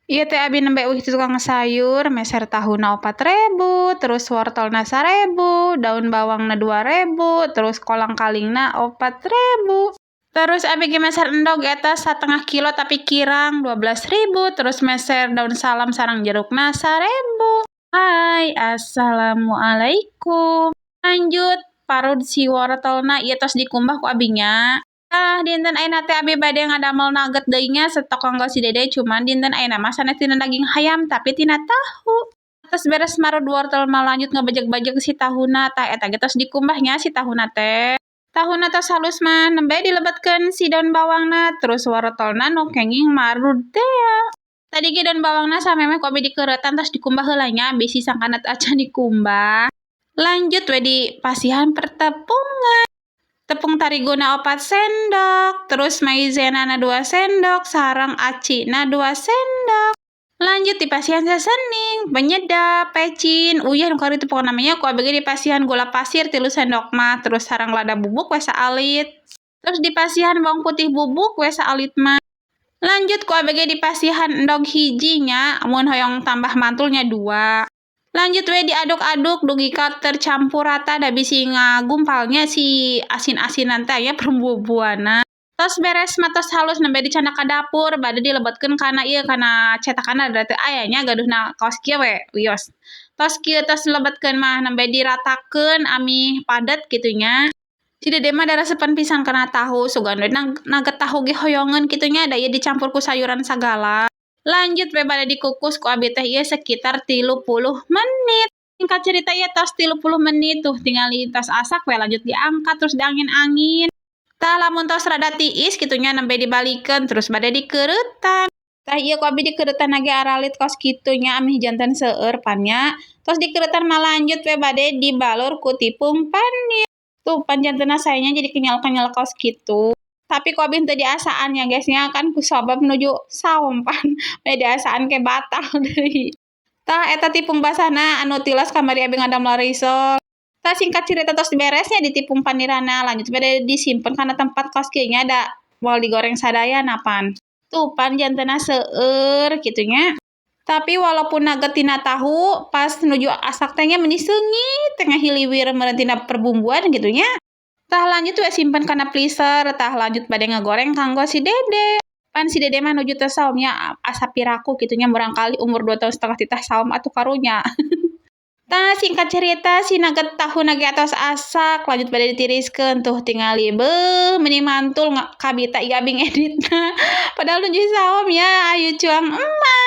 Iya teh abi nembe euih di tukang sayur, meser tahuna 4.000, terus wortelna 1.000, daun bawangna 2.000, terus kolang kalingna 4.000. Terus abi ge meser endog eta 1/2 kilo tapi kirang 12.000, terus meser daun salam sareng jerukna 1.000. Hai, assalamualaikum. Lanjut, parut si wortelna ieu tos dikumbah ku abi nya. Dinten ayeuna teh abi bade ngadamel nugget deui nya stok kanggo si Dede cuman dinten ayeuna mah sanes tina daging hayam tapi tina tahu. Terus beres marut wortel mah lanjut ngabajek-bajek si tahuna tah eta ge tos dikumbah nya si tahuna teh. Tahuna tos halus mah nembe dilebetkeun si daun bawangna terus wortelna nu kenging marut teh. Tadi ge daun bawangna samemeh ku abi dikeuretan tos dikumbah heula nya bisi sangkana teu acan dikumbah. Lanjut we di pasihan pertepungan. Tepung tarigona 4 sendok, terus maizena 2 sendok, sareng acina 2 sendok. Lanjut di pasihan sasening, penyedap, pecin, uyah nu kari tepung namanya ku abi ge di pasihan gula pasir 3 sendok mah, terus sareng lada bubuk we saalit. Terus di pasihan bawang putih bubuk we saalit mah. Lanjut ku abi ge di pasihan endog hiji nya, mun hoyong tambah mantulnya 2. Lanjut we diaduk-aduk dugi ka tercampur rata da bisi ngagumpalnya si asin-asinan teh aya perbubuanna. Tos beres mah tos halus nembe dicandak ka dapur bade dilebetkeun kana ieu kana cetakanna da teu aya nya gaduhna kaos kieu we wios. Tos kieu tos dilebetkeun mah nembe diratakeun amih padet kitu nya. Si Dede mah daresepan pisan kana tahu sugan we nugget tahu ge hoyongeun kitu nya da ieu dicampur ku sayuran sagala. Lanjut we bade dikukus ku abi teh ieu sekitar 30 menit. Singkat cerita ieu tos 30 menit tuh tingali tos asak we lanjut diangkat terus diangin-angin. Tah lamun tos rada tiis kitu nya nembe dibalikeun terus bade dikeuretan. Tah ieu ku abi dikeuretan ge aralit kos kitu nya amih janten seueur pan nya. Tos dikeuretan mah lanjut we bade dibalur ku tepung panir. Tuh pan jantenna sayanya jadi kenyal-kenyal kos kitu. Tapi ku abi teu diasaan ya guys nya kan ku sabab nuju saom pan we diasaan ke batal deui. Tah eta tepung basahna anu tilas kamari abi ngadamel risol. Tah singkat cerita tos beresnya di tepung panirana lanjut bade disimpen kana tempat kos kieu nya da moal digoreng sadayana pan. Tuh pan jantenna seueur kitu nya. Tapi walaupun nugget tina tahu pas nuju asak teh nya meuni seungit tengah hiliwir meureun tina perbumbuan kitu nya. Tah lanjut we simpen kana freezer, tah lanjut bade ngagoreng kanggo si Dede. Pan si Dede mah nuju teu saom nya asa piraku kitu nya barangkali umur 2 tahun setengah titah saom atuh karunya. Tah singkat cerita si nugget tahuna ge atos asak lanjut bade ditiriskeun tuh tingali beuh meuni mantul kabita ieu abi ngeditna. Padahal nuju saom ya ayu cuang emak.